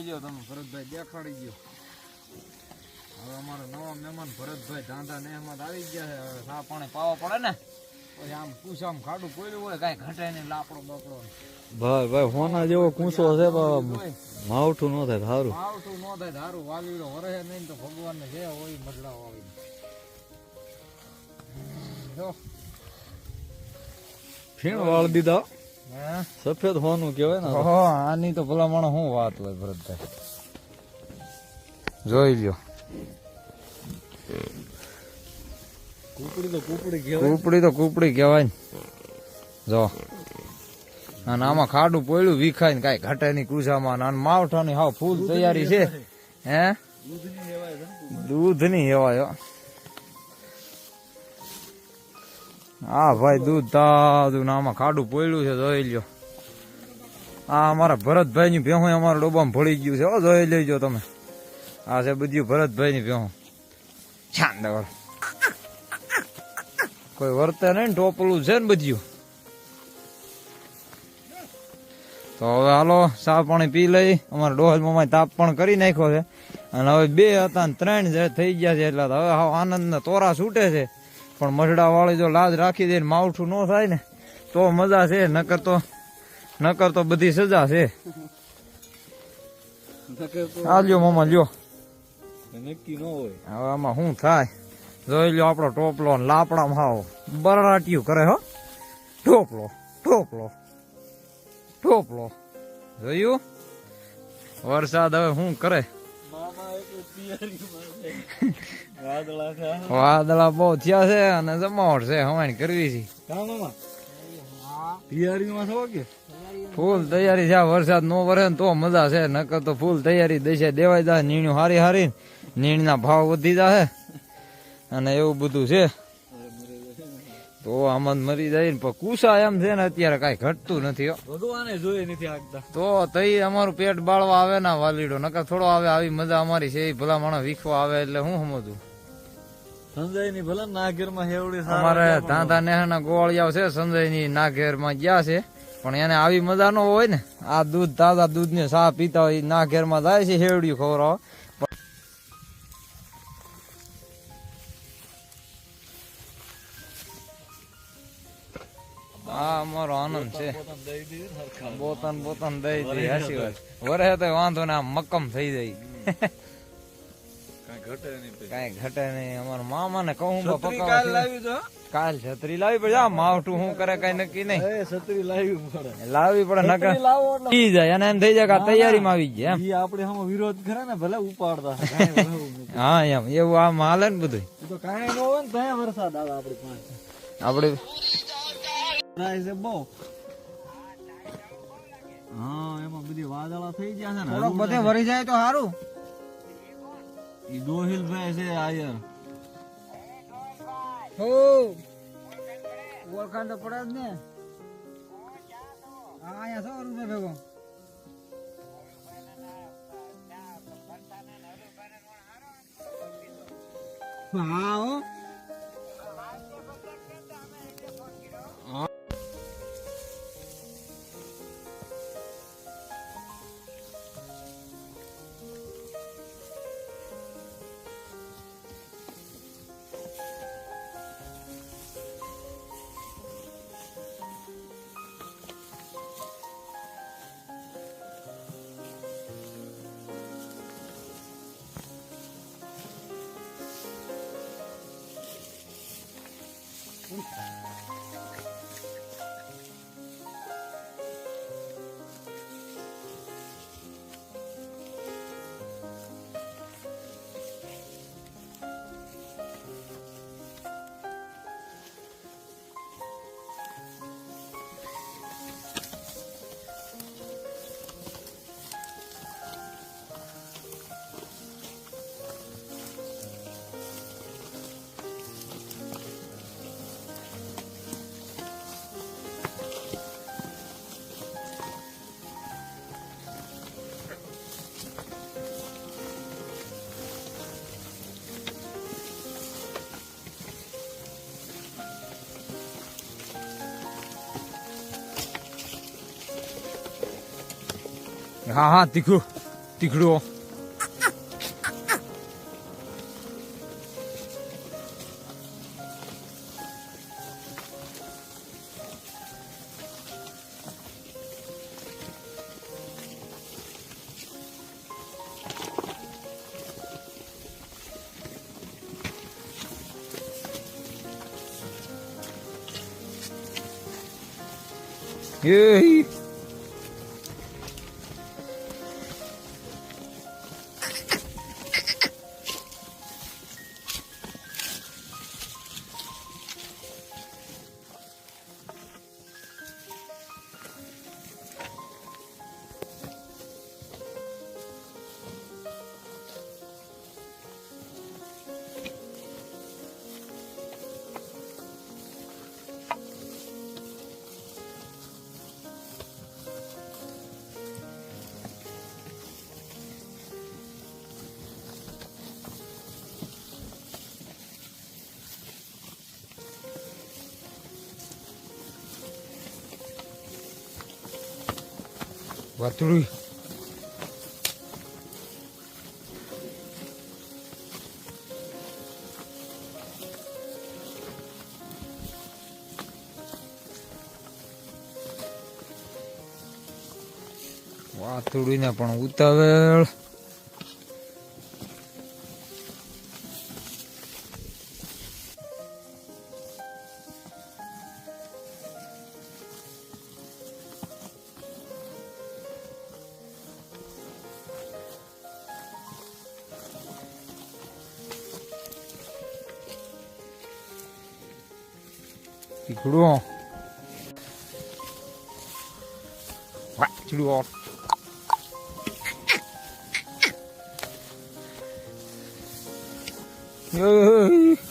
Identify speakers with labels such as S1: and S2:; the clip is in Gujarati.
S1: લો તમે ભરતભાઈ દેખાડી ગયો. હવે અમારા નવા મહેમાન ભરતભાઈ ધાંધા નેહમત આવી ગયા છે. હવે સા પાણી પાવા પડે ને પછી આમ કુસામ ખાડું કોયલું હોય કાંઈ ઘટે નહીં લાપડો બપડો.
S2: ભાઈ ભાઈ હોના જેવો કૂંસો છે માવઠું ન થાય સારું.
S1: માવઠું ન થાય સારું. વાલીડો વરસે નહીં તો ભગવાન ને જે હોય બદલાવ આવી. જો
S2: ફીણ વાળ દીધા.
S1: હે
S2: સફેદ હોનું કહેવાય ને.
S1: આની તો ભલા માણસ શું વાત હોય ભરતભાઈ. જોઈ લ્યો કૂપડી તો કૂપડી કહેવાય ને. જો અને આમાં ખાડું પોયલું વિખાય ને કઈ ઘટે નહીં કુસામાં. અને માવઠાની હાવ ફૂલ તૈયારી છે. હે દૂધ ની હેવાય. હા ભાઈ દૂધ તાજું આમાં ખાડું પોયલું છે. જોઈ લ્યો આ અમારા ભરતભાઈ ની ભેહું અમારા ડોબામાં ભળી ગયું છે. જોઈ લેજો તમે. આ છે બધું ભરતભાઈ ની ભેહું. શાનદાર કોઈ વર્તે નહીં ને ટોપલું છે ને બધું. તો હવે હાલો ચા પાણી પી લઈ. અમારા ડોહલ મામા તાપ પણ કરી નાખ્યો છે. અને હવે 2 હતા ને 3 થઈ ગયા છે. એટલે હવે આનંદ ને તોરા છૂટે છે. પણ મસડા વાળી જો લાજ રાખી દે માવઠું ન થાય ને તો મજા છે. નકર તો બધી સજા છે. આ લ્યો મામા લ્યો.
S2: નક્કી ન હોય
S1: હવે આમાં શું થાય જોઈ લ્યો. આપણો ટોપલો લાપડામાં હાવ બરાટિયું કરે. હો ટોપલો જોયું. વરસાદ હવે શું કરે. વાદળા બહુ થયા છે અને જમાવટ છે. હવાણી કરવી છે. ફૂલ તૈયારી છે. વરસાદ નો વરે ને તો મજા છે. નકર તો ફૂલ તૈયારી દેશે દેવાય જાય. નીણું હારી નીણના ભાવ વધી જાય અને એવું બધું છે. તો આમાં મરી જાય ને. પણ કુસા એમ છે ને અત્યારે કઈ ઘટતું નથી.
S2: ભગવાને જોઈ નથી આગતા
S1: તો તઈ અમારું પેટ બાળવા આવે ને વાલીડો. નકર થોડો આવે. આવી મજા અમારી છે. ભલા માણસ વીખવા આવે એટલે હું સમજું.
S2: સંજય ની ભલે નાગેર માં હેવડી
S1: અમારે ધાંધા નેહના ગોળિયાઓ છે. સંજય ની નાગેર માં ગયા છે. પણ એને આવી મજા ન હોય ને. આ દૂધ તાજા દૂધ ને ચા પીતા હોય નાગેર માં જાય છે હેવડિયું ખવડાવ. હા અમારો આનંદ છે. બોતન દઈ દઈ. હાચી વાત. વરે તો વાંધો ને આમ મક્કમ થઈ જાય. કઈ ઘટે નહીં. અમારા મામા ને કહું કાલ છત્રી લાવી પડે. આ માવઠું શું કરે કઈ નક્કી નહીં.
S2: છત્રી
S1: લાવવી પડે નકર પી જાય. અને એમ થઈ જાય કે તૈયારીમાં આવી ગયા.
S2: એમ આપડે વિરોધ કરે ને ભલે ઉપાડતા.
S1: હા એમ એવું આમ હાલે ને બધું.
S2: તો કઈ ન હોય ને ત્યાં વરસાદ આવે આપડે પાસે.
S1: આપડે
S2: બહુ હા એમાં બધી વાદળા થઈ ગયા છે ને.
S1: બધે વરી જાય તો સારું.
S2: ઈ દોહિલ ભાઈ છે આયર.
S1: ઓળખાણ તો પડે જ ને. અહીંયા 100 રૂપિયા ભેગો. હા હો હા તીખું તીખડો એ વાતુડી વાતુડીને પણ ઉતાવેળ તીખડો વાતુડો Yay!